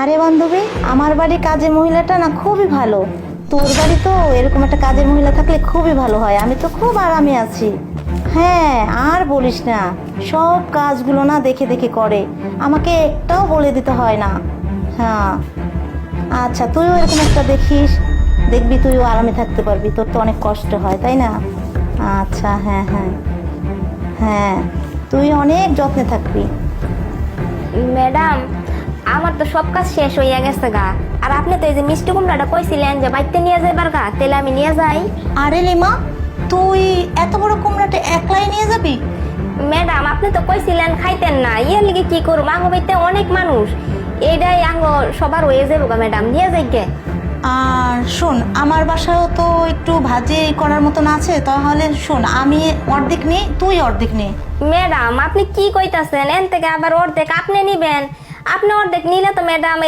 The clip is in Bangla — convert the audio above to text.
আরে বান্ধবী, আমার বাড়ির কাজের মহিলাটা না খুবই ভালো। তোর বাড়ি তো এরকম একটা কাজের মহিলা থাকলে খুবই ভালো হয়, আমি তো খুব আরামে আছি। হ্যাঁ, আর বলিস না, সব কাজগুলো না দেখে দেখে করে, আমাকে একটাও বলে দিতে হয় না। হ্যাঁ, আচ্ছা তুইও এরকম একটা দেখিস, দেখবি তুইও আরামে থাকতে পারবি, তোর তো অনেক কষ্ট হয় তাই না? আচ্ছা, হ্যাঁ হ্যাঁ হ্যাঁ, তুই অনেক যত্নে থাকবি। ম্যাডাম, আমার তো সব কাজ শেষ হইয়া গেছে গা। আর আপনি তো এই যে মিষ্টি কুমড়াটা কইছিলেন যে বাইতে নিয়ে যাইবার গা, তাহলে আমি নিয়ে যাই। আরে লিমা, তুই এত বড় কুমড়াটা একলাই নিয়ে যাবি? ম্যাডাম, আপনি তো কইছিলেন খাইতেন না, ইয়ের লিগে কি করব, আঙ্গ বাইতে অনেক মানুষ, এইটাই আঙ্গ সবার হয়ে যাবো গা। ম্যাডাম নিয়ে যাই গে। আর শোন, আমার বাসায়ও তো একটু ভাজি করার মতন আছে, তাহলে শোন, আমি অর্ধেক নিই, তুই অর্ধেক নে। ম্যাডাম, আপনি কি কইতাছেন? এন থেকে আবার অর্ধেক আপনি নিবেন? আপনি অর্ধেক নিলে তো ম্যাডাম